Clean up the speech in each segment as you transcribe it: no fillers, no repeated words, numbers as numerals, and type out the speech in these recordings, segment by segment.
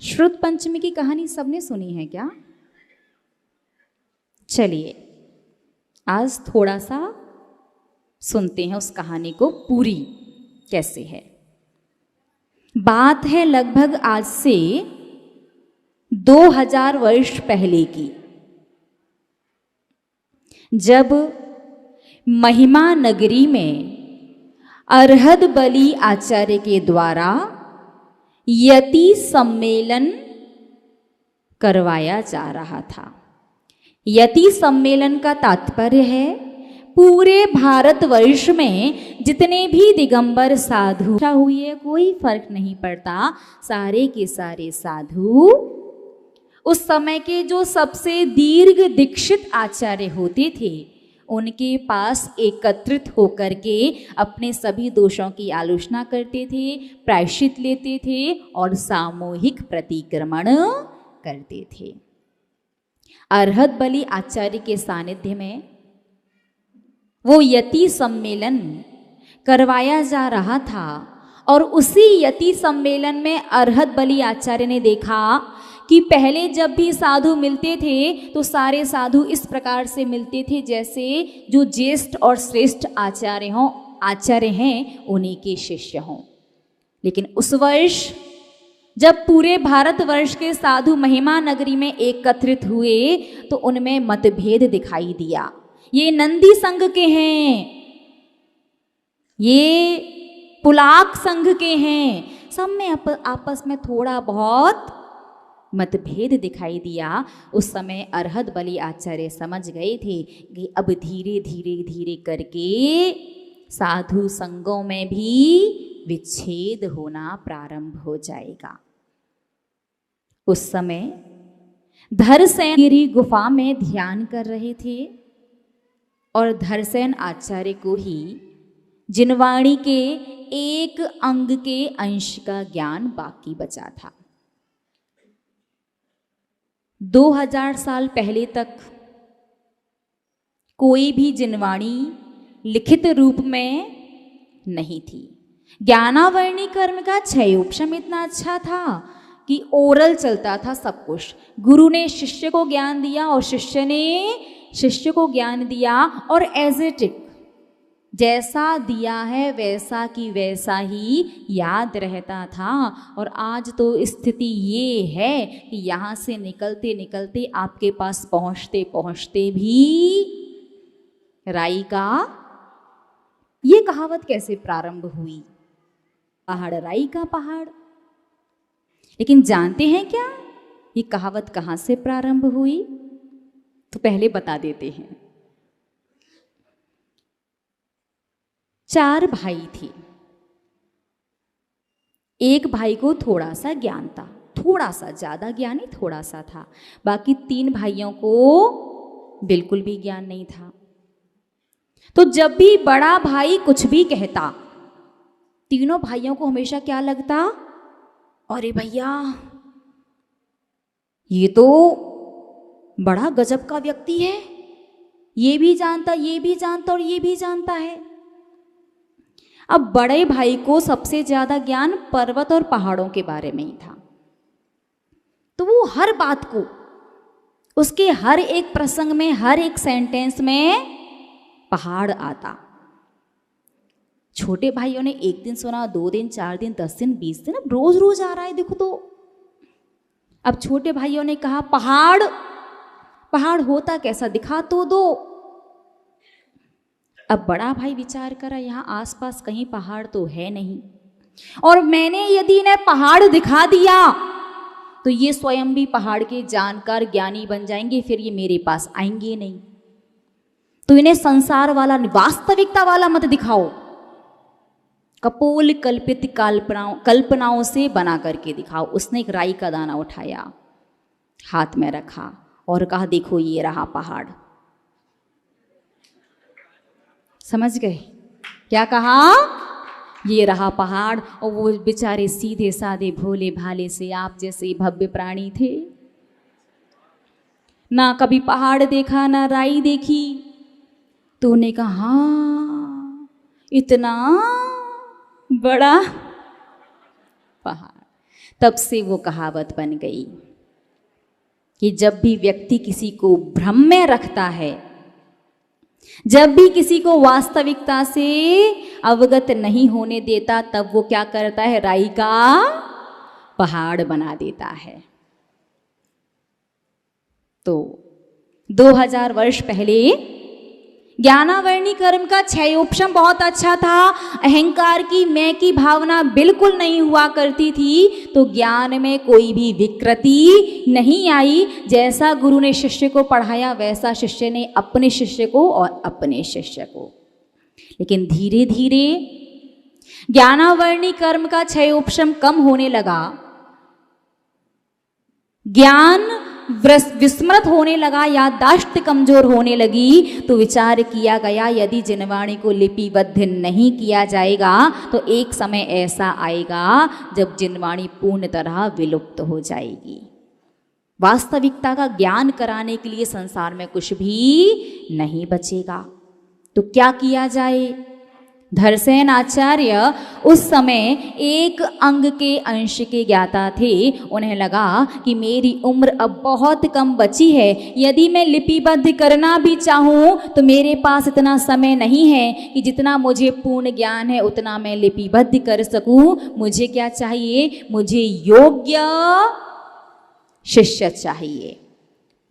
श्रुत पंचमी की कहानी सबने सुनी है क्या? चलिए आज थोड़ा सा सुनते हैं उस कहानी को पूरी कैसे है। बात है लगभग आज से 2000 वर्ष पहले की, जब महिमा नगरी में अरहद बलि आचार्य के द्वारा यति सम्मेलन करवाया जा रहा था। यति सम्मेलन का तात्पर्य है पूरे भारतवर्ष में जितने भी दिगंबर साधु हुए, कोई फर्क नहीं पड़ता, सारे के सारे साधु उस समय के जो सबसे दीर्घ दीक्षित आचार्य होते थे उनके पास एकत्रित होकर के अपने सभी दोषों की आलोचना करते थे, प्रायश्चित लेते थे और सामूहिक प्रतिक्रमण करते थे। अरहद बलि आचार्य के सानिध्य में वो यति सम्मेलन करवाया जा रहा था और उसी यति सम्मेलन में अरहद बलि आचार्य ने देखा कि पहले जब भी साधु मिलते थे तो सारे साधु इस प्रकार से मिलते थे जैसे जो ज्येष्ठ और श्रेष्ठ आचार्य हैं उन्हीं के शिष्य हों। लेकिन उस वर्ष जब पूरे भारतवर्ष के साधु महिमा नगरी में एकत्रित हुए तो उनमें मतभेद दिखाई दिया। ये नंदी संघ के हैं, ये पुलाक संघ के हैं, सब में आपस में थोड़ा बहुत मतभेद दिखाई दिया। उस समय अरहद बलि आचार्य समझ गए थे कि अब धीरे धीरे धीरे करके साधु संघों में भी विच्छेद होना प्रारंभ हो जाएगा। उस समय धरसेन गिरी गुफा में ध्यान कर रहे थे और धरसेन आचार्य को ही जिनवाणी के एक अंग के अंश का ज्ञान बाकी बचा था। 2000 साल पहले तक कोई भी जिनवाणी लिखित रूप में नहीं थी। ज्ञानावर्णी कर्म का क्षयोपशम इतना अच्छा था कि ओरल चलता था सब कुछ। गुरु ने शिष्य को ज्ञान दिया और शिष्य ने शिष्य को ज्ञान दिया और एज इट इट जैसा दिया है वैसा की वैसा ही याद रहता था। और आज तो स्थिति ये है कि यहाँ से निकलते निकलते आपके पास पहुँचते पहुँचते भी राई का ये कहावत कैसे प्रारंभ हुई? पहाड़ राई का पहाड़। लेकिन जानते हैं क्या ये कहावत कहाँ से प्रारंभ हुई? तो पहले बता देते हैं। 4 भाई थे। एक भाई को थोड़ा सा ज्ञान था, थोड़ा सा, ज्यादा ज्ञान नहीं, थोड़ा सा था। बाकी 3 भाइयों को बिल्कुल भी ज्ञान नहीं था। तो जब भी बड़ा भाई कुछ भी कहता तीनों भाइयों को हमेशा क्या लगता? अरे भैया ये तो बड़ा गजब का व्यक्ति है, ये भी जानता, ये भी जानता और ये भी जानता है। अब बड़े भाई को सबसे ज्यादा ज्ञान पर्वत और पहाड़ों के बारे में ही था। तो वो हर बात को, उसके हर एक प्रसंग में, हर एक सेंटेंस में पहाड़ आता। छोटे भाइयों ने एक दिन सुना, 2 दिन, 4 दिन, 10 दिन, 20 दिन, अब रोज रोज आ रहा है देखो तो। अब छोटे भाइयों ने कहा पहाड़ पहाड़ होता कैसा, दिखा तो दो। अब बड़ा भाई विचार करा यहाँ आसपास कहीं पहाड़ तो है नहीं, और मैंने यदि इन्हें पहाड़ दिखा दिया तो ये स्वयं भी पहाड़ के जानकार ज्ञानी बन जाएंगे, फिर ये मेरे पास आएंगे नहीं। तो इन्हें संसार वाला, वास्तविकता वाला मत दिखाओ, कपोल कल्पित कल्पनाओं से बना करके दिखाओ। उसने एक राई का दाना उठाया, हाथ में रखा और कहा देखो ये रहा पहाड़। समझ गए क्या कहा? ये रहा पहाड़। और वो बेचारे सीधे साधे भोले भाले से आप जैसे भव्य प्राणी थे, ना कभी पहाड़ देखा ना राई देखी। तो उन्हें कहा हाँ इतना बड़ा पहाड़। तब से वो कहावत बन गई कि जब भी व्यक्ति किसी को भ्रम में रखता है, जब भी किसी को वास्तविकता से अवगत नहीं होने देता, तब वो क्या करता है, राई का पहाड़ बना देता है। तो 2000 वर्ष पहले ज्ञानावर्णी कर्म का क्षयोपशम बहुत अच्छा था। अहंकार की, मैं की भावना बिल्कुल नहीं हुआ करती थी, तो ज्ञान में कोई भी विकृति नहीं आई। जैसा गुरु ने शिष्य को पढ़ाया वैसा शिष्य ने अपने शिष्य को और अपने शिष्य को। लेकिन धीरे धीरे ज्ञानावर्णी कर्म का क्षयोपशम कम होने लगा, ज्ञान विस्मृत होने लगा, याददाश्त कमजोर होने लगी। तो विचार किया गया यदि जिनवाणी को लिपिबद्ध नहीं किया जाएगा तो एक समय ऐसा आएगा जब जिनवाणी पूर्ण तरह विलुप्त हो जाएगी। वास्तविकता का ज्ञान कराने के लिए संसार में कुछ भी नहीं बचेगा। तो क्या किया जाए? धरसेन आचार्य उस समय एक अंग के अंश के ज्ञाता थे। उन्हें लगा कि मेरी उम्र अब बहुत कम बची है, यदि मैं लिपिबद्ध करना भी चाहूँ तो मेरे पास इतना समय नहीं है कि जितना मुझे पूर्ण ज्ञान है उतना मैं लिपिबद्ध कर सकूँ। मुझे क्या चाहिए? मुझे योग्य शिष्य चाहिए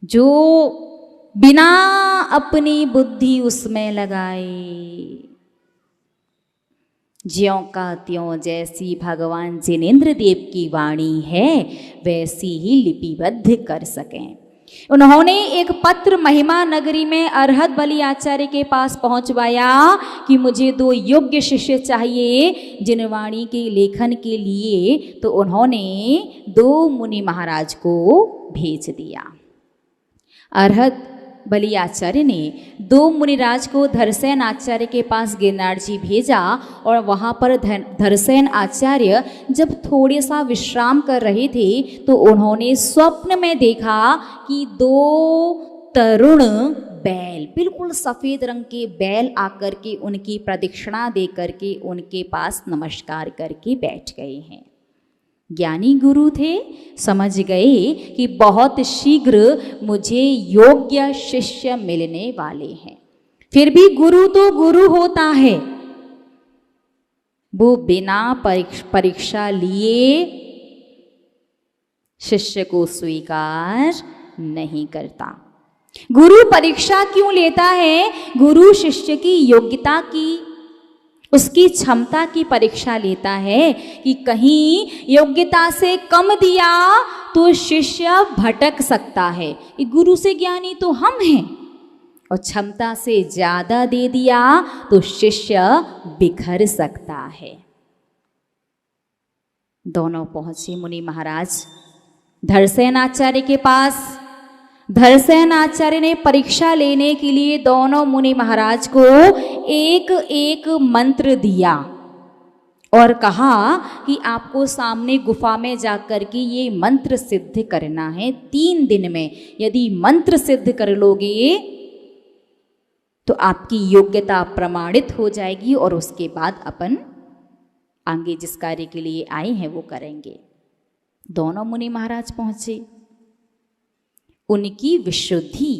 जो बिना अपनी बुद्धि उसमें लगाए। ज्यों का त्यों जैसी भगवान जिनेंद्र देव की वाणी है वैसी ही लिपिबद्ध कर सकें। उन्होंने एक पत्र महिमा नगरी में अरहत बलि आचार्य के पास पहुंचवाया कि मुझे 2 योग्य शिष्य चाहिए जिनवाणी के लेखन के लिए। तो उन्होंने 2 मुनि महाराज को भेज दिया। अरहत बलि आचार्य ने 2 मुनिराज को धरसेन आचार्य के पास गिरनार जी भेजा और वहाँ पर धरसेन आचार्य जब थोड़े सा विश्राम कर रहे थे तो उन्होंने स्वप्न में देखा कि 2 तरुण बैल, बिल्कुल सफ़ेद रंग के बैल आकर के उनकी प्रदक्षिणा दे करके उनके पास नमस्कार करके बैठ गए हैं। ज्ञानी गुरु थे, समझ गए कि बहुत शीघ्र मुझे योग्य शिष्य मिलने वाले हैं। फिर भी गुरु तो गुरु होता है, वो बिना परीक्षा लिए शिष्य को स्वीकार नहीं करता। गुरु परीक्षा क्यों लेता है? गुरु शिष्य की योग्यता की, उसकी क्षमता की परीक्षा लेता है कि कहीं योग्यता से कम दिया तो शिष्य भटक सकता है। कि गुरु से ज्ञानी तो हम हैं और क्षमता से ज्यादा दे दिया तो शिष्य बिखर सकता है। दोनों पहुंचे मुनि महाराज धरसेन आचार्य के पास। धरसेन आचार्य ने परीक्षा लेने के लिए दोनों मुनि महाराज को एक एक मंत्र दिया और कहा कि आपको सामने गुफा में जाकर के ये मंत्र सिद्ध करना है 3 दिन में। यदि मंत्र सिद्ध कर लोगे तो आपकी योग्यता प्रमाणित हो जाएगी और उसके बाद अपन आगे जिस कार्य के लिए आए हैं वो करेंगे। दोनों मुनि महाराज पहुंचे। उनकी विशुद्धि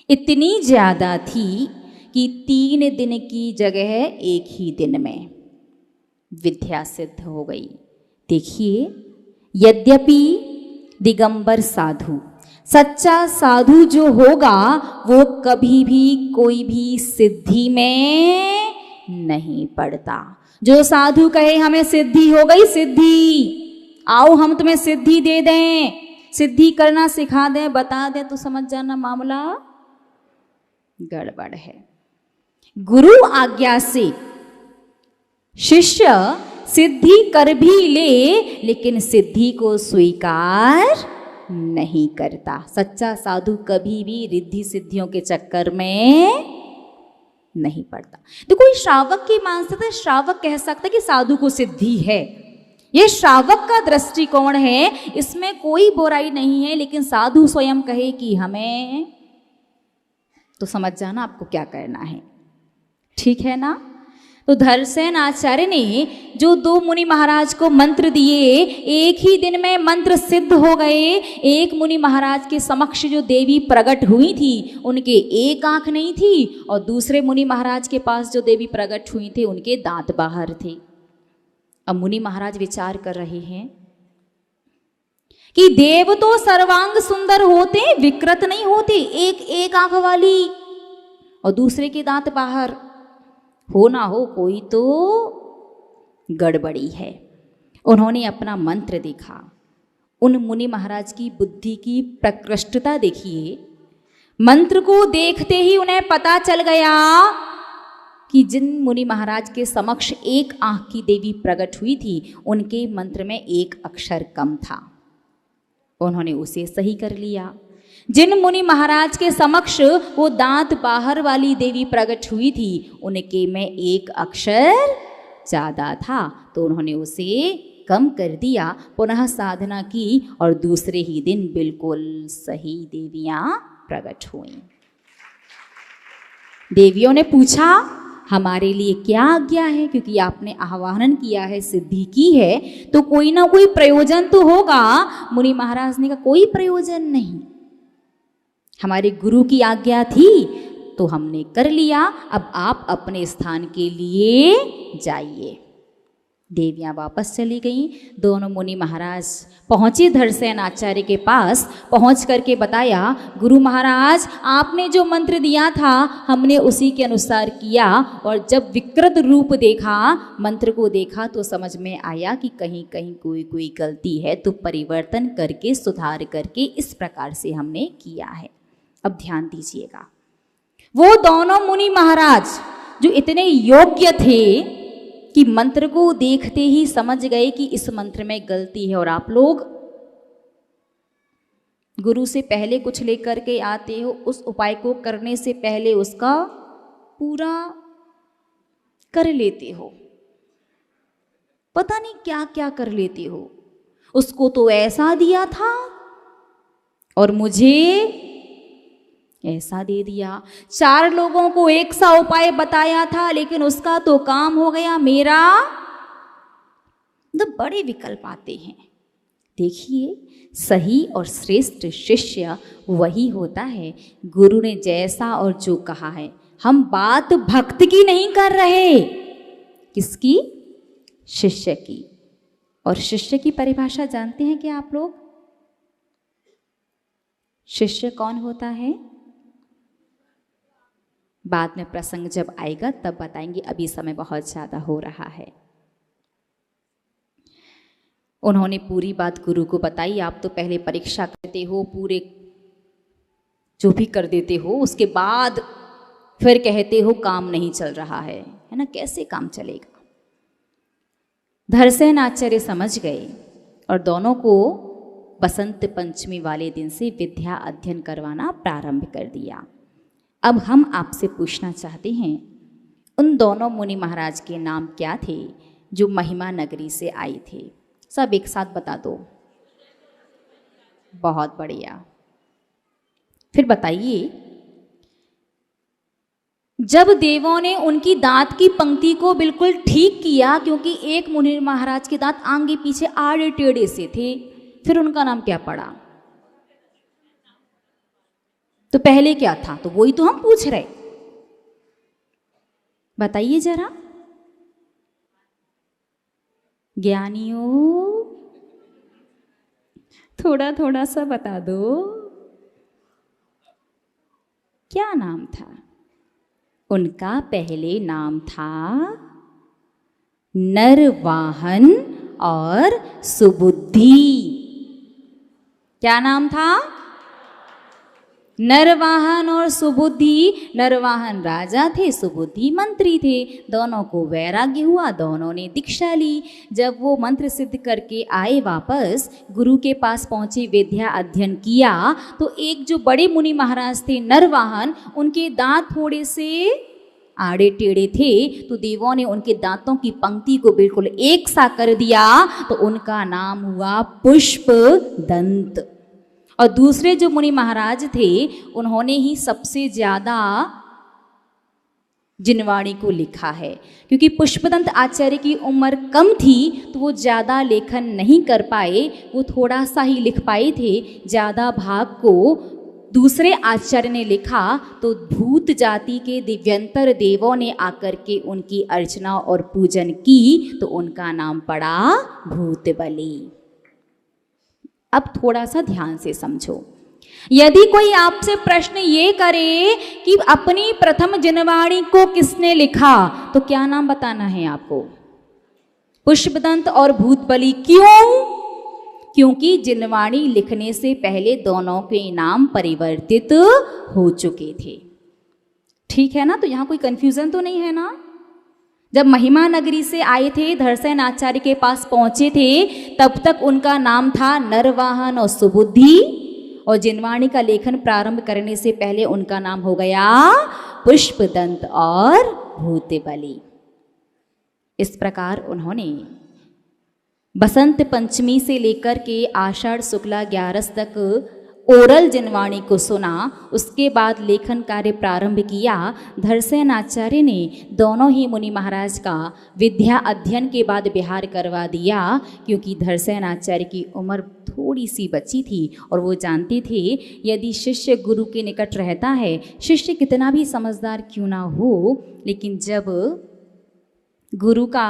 इतनी ज्यादा थी कि 3 दिन की जगह 1 ही दिन में विद्या सिद्ध हो गई। देखिए, यद्यपि दिगंबर साधु, सच्चा साधु जो होगा वो कभी भी कोई भी सिद्धि में नहीं पड़ता। जो साधु कहे हमें सिद्धि हो गई, सिद्धि, आओ हम तुम्हें सिद्धि दे दें, सिद्धि करना सिखा दें, बता दें, तो समझ जाना मामला गड़बड़ है। गुरु आज्ञा से शिष्य सिद्धि कर भी ले लेकिन सिद्धि को स्वीकार नहीं करता। सच्चा साधु कभी भी रिद्धि सिद्धियों के चक्कर में नहीं पड़ता। तो कोई श्रावक की मानसिकता, श्रावक कह सकता है कि साधु को सिद्धि है, ये श्रावक का दृष्टिकोण है, इसमें कोई बुराई नहीं है। लेकिन साधु स्वयं कहे कि हमें, तो समझ जाना आपको क्या करना है। ठीक है ना? तो धरसेन आचार्य ने जो 2 मुनि महाराज को मंत्र दिए, एक ही दिन में मंत्र सिद्ध हो गए। एक मुनि महाराज के समक्ष जो देवी प्रकट हुई थी उनके एक आंख नहीं थी, और दूसरे मुनि महाराज के पास जो देवी प्रकट हुई थी उनके दांत बाहर थे। अब मुनि महाराज विचार कर रहे हैं कि देव तो सर्वांग सुंदर होते, विकृत नहीं होते, एक आंख वाली और दूसरे के दांत बाहर, हो ना हो कोई तो गड़बड़ी है। उन्होंने अपना मंत्र देखा। उन मुनि महाराज की बुद्धि की प्रकृष्टता देखिए। मंत्र को देखते ही उन्हें पता चल गया कि जिन मुनि महाराज के समक्ष एक आंख की देवी प्रकट हुई थी उनके मंत्र में एक अक्षर कम था। उन्होंने उसे सही कर लिया। जिन मुनि महाराज के समक्ष वो दांत बाहर वाली देवी प्रकट हुई थी उनके में एक अक्षर ज़्यादा था, तो उन्होंने उसे कम कर दिया। पुनः साधना की और दूसरे ही दिन बिल्कुल सही देवियां प्रकट हुईं। देवियों ने पूछा हमारे लिए क्या आज्ञा है, क्योंकि आपने आह्वान किया है, सिद्धि की है, तो कोई ना कोई प्रयोजन तो होगा। मुनि महाराज ने कहा कोई प्रयोजन नहीं, हमारे गुरु की आज्ञा थी तो हमने कर लिया, अब आप अपने स्थान के लिए जाइए। देवियां वापस चली गईं। दोनों मुनि महाराज पहुंचे धरसेन आचार्य के पास। पहुंच करके बताया, गुरु महाराज आपने जो मंत्र दिया था हमने उसी के अनुसार किया, और जब विकृत रूप देखा, मंत्र को देखा तो समझ में आया कि कहीं कहीं कोई गलती है, तो परिवर्तन करके सुधार करके इस प्रकार से हमने किया है। अब ध्यान दीजिएगा, वो दोनों मुनि महाराज जो इतने योग्य थे कि मंत्र को देखते ही समझ गए कि इस मंत्र में गलती है, और आप लोग गुरु से पहले कुछ लेकर के आते हो, उस उपाय को करने से पहले उसका पूरा कर लेते हो, पता नहीं क्या क्या कर लेते हो। उसको तो ऐसा दिया था और मुझे ऐसा दे दिया। 4 लोगों को एक सा उपाय बताया था लेकिन उसका तो काम हो गया, मेरा तो बड़े विकल्प आते हैं। देखिए, सही और श्रेष्ठ शिष्य वही होता है, गुरु ने जैसा और जो कहा है। हम बात भक्त की नहीं कर रहे, किसकी? शिष्य की। और शिष्य की परिभाषा जानते हैं क्या आप लोग? शिष्य कौन होता है? बाद में प्रसंग जब आएगा तब बताएंगे, अभी समय बहुत ज़्यादा हो रहा है। उन्होंने पूरी बात गुरु को बताई। आप तो पहले परीक्षा करते हो, पूरे जो भी कर देते हो, उसके बाद फिर कहते हो काम नहीं चल रहा है ना? कैसे काम चलेगा? धरसेन आचार्य समझ गए और दोनों को बसंत पंचमी वाले दिन से विद्या अध्ययन करवाना प्रारंभ कर दिया। अब हम आपसे पूछना चाहते हैं, उन दोनों मुनि महाराज के नाम क्या थे जो महिमा नगरी से आए थे? सब एक साथ बता दो। बहुत बढ़िया। फिर बताइए, जब देवों ने उनकी दांत की पंक्ति को बिल्कुल ठीक किया, क्योंकि एक मुनि महाराज के दांत आगे पीछे आड़े टेढ़े से थे, फिर उनका नाम क्या पड़ा? तो पहले क्या था? तो वही तो हम पूछ रहे, बताइए जरा ज्ञानियों, थोड़ा थोड़ा सा बता दो, क्या नाम था उनका? पहले नाम था नरवाहन और सुबुद्धि। क्या नाम था? नरवाहन और सुबुद्धि। नरवाहन राजा थे, सुबुद्धि मंत्री थे। दोनों को वैराग्य हुआ, दोनों ने दीक्षा ली। जब वो मंत्र सिद्ध करके आए, वापस गुरु के पास पहुंचे, विद्या अध्ययन किया, तो एक जो बड़े मुनि महाराज थे नरवाहन, उनके दांत थोड़े से आड़े टेढ़े थे, तो देवों ने उनके दांतों की पंक्ति को बिल्कुल एक सा कर दिया, तो उनका नाम हुआ पुष्प दंत। और दूसरे जो मुनि महाराज थे, उन्होंने ही सबसे ज्यादा जिनवाणी को लिखा है, क्योंकि पुष्पदंत आचार्य की उम्र कम थी तो वो ज़्यादा लेखन नहीं कर पाए, वो थोड़ा सा ही लिख पाए थे। ज़्यादा भाग को दूसरे आचार्य ने लिखा तो भूत जाति के दिव्यंतर देवों ने आकर के उनकी अर्चना और पूजन की तो उनका नाम पड़ा भूतबली। अब थोड़ा सा ध्यान से समझो। यदि कोई आपसे प्रश्न ये करे कि अपनी प्रथम जिनवाणी को किसने लिखा, तो क्या नाम बताना है आपको? पुष्पदंत और भूतबली। क्यों? क्योंकि जिनवाणी लिखने से पहले दोनों के नाम परिवर्तित हो चुके थे। ठीक है ना? तो यहाँ कोई कंफ्यूजन तो नहीं है ना? जब महिमा नगरी से आए थे, धरसेन आचार्य के पास पहुंचे थे, तब तक उनका नाम था नरवाहन और सुबुद्धि, और जिनवाणी का लेखन प्रारंभ करने से पहले उनका नाम हो गया पुष्पदंत और भूतबली। इस प्रकार उन्होंने बसंत पंचमी से लेकर के आषाढ़ शुक्ला 11 तक ओरल जिनवाणी को सुना। उसके बाद लेखन कार्य प्रारंभ किया। धरसेन आचार्य ने दोनों ही मुनि महाराज का विद्या अध्ययन के बाद बिहार करवा दिया, क्योंकि धरसेन आचार्य की उम्र थोड़ी सी बची थी और वो जानते थे यदि शिष्य गुरु के निकट रहता है, शिष्य कितना भी समझदार क्यों ना हो, लेकिन जब गुरु का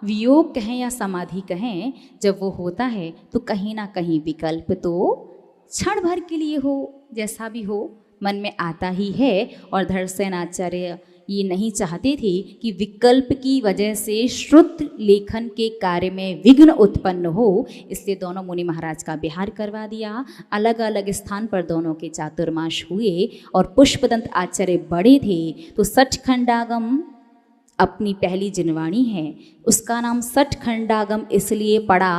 वियोग कहें या समाधि कहें, जब वो होता है तो कहीं ना कहीं विकल्प तो क्षण भर के लिए हो, जैसा भी हो, मन में आता ही है। और धरसेन आचार्य ये नहीं चाहते थे कि विकल्प की वजह से श्रुत लेखन के कार्य में विघ्न उत्पन्न हो, इसलिए दोनों मुनि महाराज का बिहार करवा दिया। अलग अलग स्थान पर दोनों के चातुर्मास हुए। और पुष्पदंत आचार्य बड़े थे तो सठखंडागम अपनी पहली जिनवाणी है, उसका नाम सठखंडागम इसलिए पड़ा,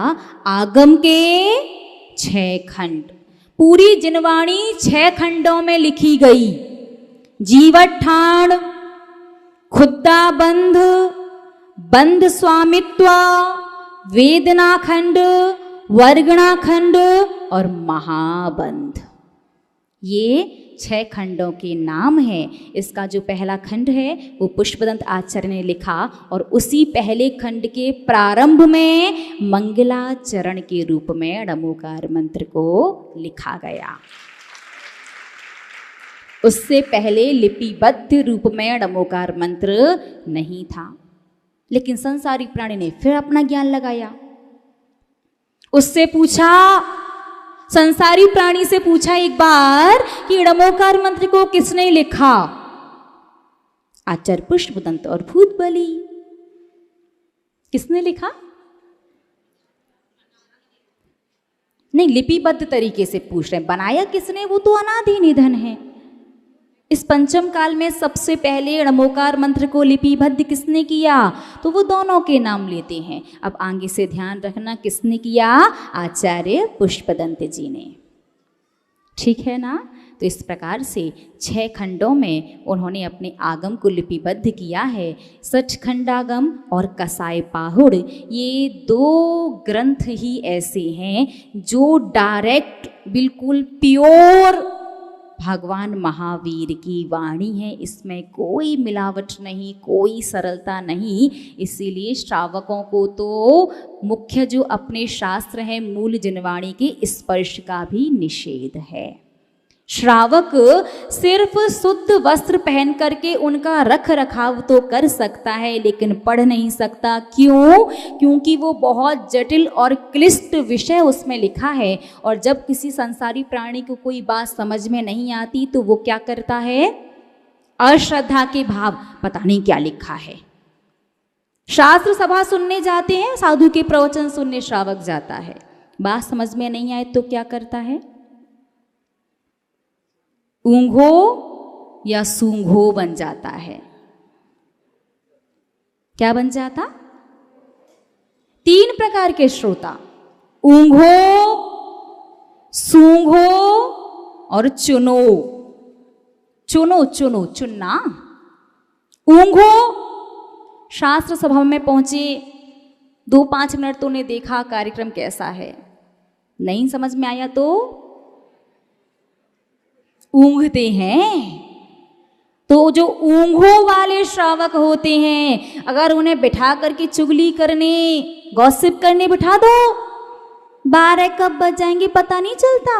आगम के 6 खंड। पूरी जिनवाणी 6 खंडों में लिखी गई। जीवठाण, खुद्दा बंध, बंध स्वामित्व, वेदना खंड, वर्गणा खंड और महाबंध, ये 6 खंडों के नाम हैं। इसका जो पहला खंड है वो पुष्पदंत आचार्य ने लिखा, और उसी पहले खंड के प्रारंभ में मंगलाचरण के रूप में णमोकार मंत्र को लिखा गया। उससे पहले लिपिबद्ध रूप में णमोकार मंत्र नहीं था। लेकिन संसारी प्राणी ने फिर अपना ज्ञान लगाया। उससे पूछा, संसारी प्राणी से पूछा एक बार कि णमोकार मंत्र को किसने लिखा? आचार्य पुष्पदंत और भूतबली। किसने लिखा? नहीं, लिपिबद्ध तरीके से पूछ रहे हैं। बनाया किसने? वो तो अनादि निधन है। इस पंचम काल में सबसे पहले णमोकार मंत्र को लिपिबद्ध किसने किया? तो वो दोनों के नाम लेते हैं। अब आगे से ध्यान रखना, किसने किया? आचार्य पुष्पदंत जी ने। ठीक है ना? तो इस प्रकार से 6 खंडों में उन्होंने अपने आगम को लिपिबद्ध किया है। सठखंडागम और कसाय पाहुड़, ये 2 ग्रंथ ही ऐसे हैं जो डायरेक्ट बिल्कुल प्योर भगवान महावीर की वाणी है। इसमें कोई मिलावट नहीं, कोई सरलता नहीं। इसीलिए श्रावकों को तो मुख्य जो अपने शास्त्र हैं मूल जिनवाणी के स्पर्श का भी निषेध है। श्रावक सिर्फ शुद्ध वस्त्र पहन करके उनका रख रखाव तो कर सकता है, लेकिन पढ़ नहीं सकता। क्यों? क्योंकि वो बहुत जटिल और क्लिष्ट विषय उसमें लिखा है। और जब किसी संसारी प्राणी को कोई बात समझ में नहीं आती तो वो क्या करता है? अश्रद्धा के भाव, पता नहीं क्या लिखा है। शास्त्र सभा सुनने जाते हैं, साधु के प्रवचन सुनने श्रावक जाता है, बात समझ में नहीं आए तो क्या करता है? ऊंघो या सूंघो बन जाता है। क्या बन जाता? 3 प्रकार के श्रोता, ऊंघो, सूंघो और चुनो। चुनो, चुनो, चुनना। ऊंघो, शास्त्र सभा में पहुंचे, 2-5 मिनट तो ने देखा कार्यक्रम कैसा है, नहीं समझ में आया तो ऊंघते हैं। तो जो ऊँघों वाले श्रावक होते हैं, अगर उन्हें बिठा करके चुगली करने, गॉसिप करने बिठा दो, 12 कब बज जाएंगे पता नहीं चलता।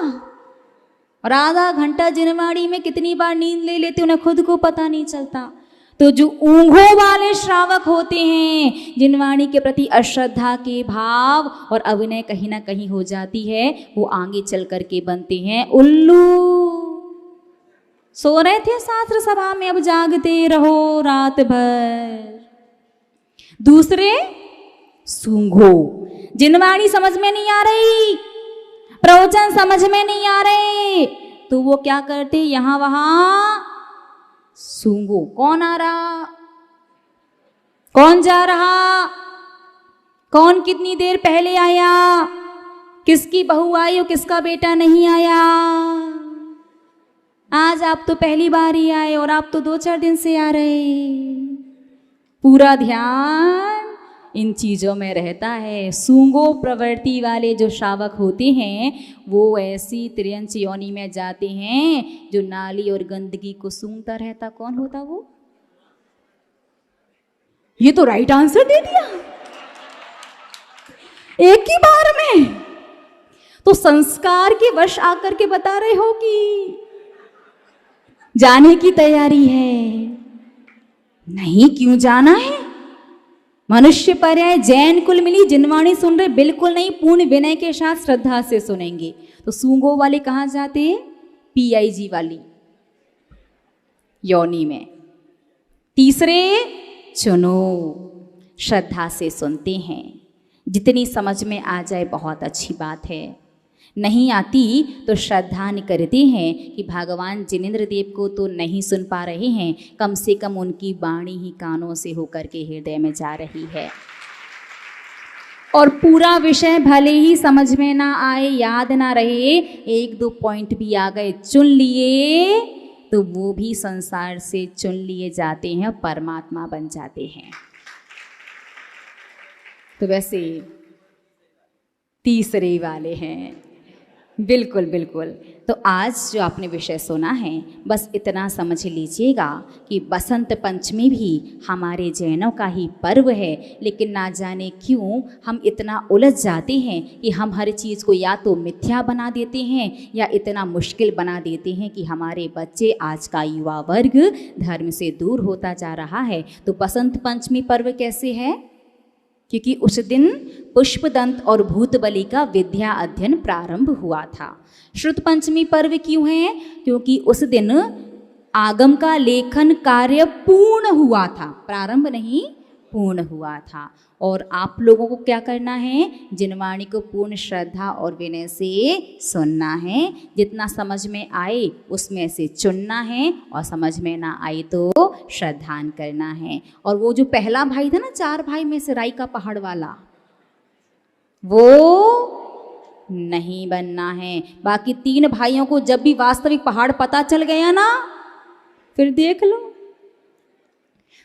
और आधा घंटा जिनवाणी में कितनी बार नींद ले लेते उन्हें खुद को पता नहीं चलता। तो जो ऊँघों वाले श्रावक होते हैं, जिनवाणी के प्रति अश्रद्धा के भाव और अभिनय कहीं ना कहीं हो जाती है, वो आगे चल करके बनते हैं उल्लू। सो रहे थे शास्त्र सभा में, अब जागते रहो रात भर। दूसरे सूंघो, जिनवाणी समझ में नहीं आ रही, प्रवचन समझ में नहीं आ रहे, तो वो क्या करते, यहां वहां सूंघो। कौन आ रहा, कौन जा रहा, कौन कितनी देर पहले आया, किसकी बहू आई और किसका बेटा नहीं आया। आज आप तो पहली बार ही आए और आप तो 2-4 दिन से आ रहे। पूरा ध्यान इन चीज़ों में रहता है। सूंघो प्रवृत्ति वाले जो श्रावक होते हैं, वो ऐसी त्रियंच योनि में जाते हैं जो नाली और गंदगी को सूंघता रहता। कौन होता वो? ये तो राइट आंसर दे दिया एक ही बार में। तो संस्कार के वश आकर के बता रहे हो कि जाने की तैयारी है? नहीं, क्यों जाना है? मनुष्य पर्याय जैन कुल मिली जिनवाणी सुन रहे, बिल्कुल नहीं, पूर्ण विनय के साथ श्रद्धा से सुनेंगे। तो सूंघो वाले कहाँ जाते हैं? PIG वाली योनि में। तीसरे चुनो, श्रद्धा से सुनते हैं। जितनी समझ में आ जाए बहुत अच्छी बात है, नहीं आती तो श्रद्धा करते हैं कि भगवान जिनेंद्र देव को तो नहीं सुन पा रहे हैं, कम से कम उनकी वाणी ही कानों से होकर के हृदय में जा रही है। और पूरा विषय भले ही समझ में ना आए, याद ना रहे, 1-2 पॉइंट भी आ गए, चुन लिए, तो वो भी संसार से चुन लिए जाते हैं, परमात्मा बन जाते हैं। तो वैसे तीसरे वाले हैं, बिल्कुल बिल्कुल। तो आज जो आपने विषय सुना है, बस इतना समझ लीजिएगा कि बसंत पंचमी भी हमारे जैनों का ही पर्व है, लेकिन ना जाने क्यों हम इतना उलझ जाते हैं कि हम हर चीज़ को या तो मिथ्या बना देते हैं या इतना मुश्किल बना देते हैं कि हमारे बच्चे, आज का युवा वर्ग धर्म से दूर होता जा रहा है। तो बसंत पंचमी पर्व कैसे है? क्योंकि उस दिन पुष्पदंत और भूतबली का विद्या अध्ययन प्रारंभ हुआ था। श्रुत पंचमी पर्व क्यों है? क्योंकि उस दिन आगम का लेखन कार्य पूर्ण हुआ था, प्रारंभ नहीं, पूर्ण हुआ था। और आप लोगों को क्या करना है? जिनवाणी को पूर्ण श्रद्धा और विनय से सुनना है। जितना समझ में आए उसमें से चुनना है, और समझ में ना आए तो श्रद्धान करना है। और वो जो पहला भाई था ना 4 भाई में से, राई का पहाड़ वाला, वो नहीं बनना है। बाकी 3 भाइयों को जब भी वास्तविक पहाड़ पता चल गया ना, फिर देख लो।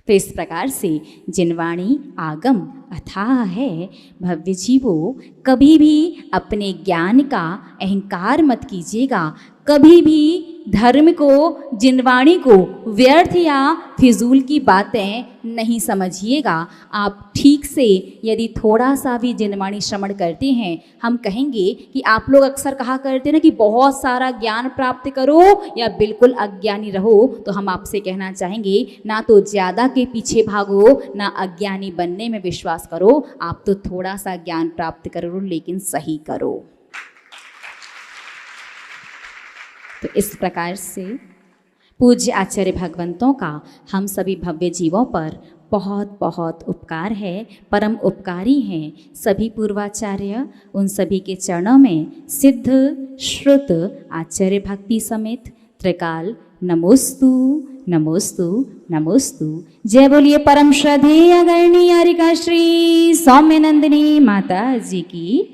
तो इस प्रकार से जिनवाणी आगम अथाह है। भव्य जीवों, कभी भी अपने ज्ञान का अहंकार मत कीजिएगा, कभी भी धर्म को, जिनवाणी को व्यर्थ या फिजूल की बातें नहीं समझिएगा। आप ठीक से यदि थोड़ा सा भी जिनवाणी श्रवण करते हैं, हम कहेंगे कि आप लोग अक्सर कहा करते हैं ना कि बहुत सारा ज्ञान प्राप्त करो या बिल्कुल अज्ञानी रहो। तो हम आपसे कहना चाहेंगे, ना तो ज़्यादा के पीछे भागो, ना अज्ञानी बनने में विश्वास करो। आप तो थोड़ा सा ज्ञान प्राप्त करो, लेकिन सही करो। तो इस प्रकार से पूज्य आचार्य भगवंतों का हम सभी भव्य जीवों पर बहुत बहुत उपकार है, परम उपकारी हैं सभी पूर्वाचार्य। उन सभी के चरणों में सिद्ध श्रुत आचार्य भक्ति समेत त्रिकाल नमोस्तु नमोस्तु नमोस्तु। जय बोलिए परम श्रद्धेय अगर्णी हरिका श्री सौम्य नंदिनी माता जी की।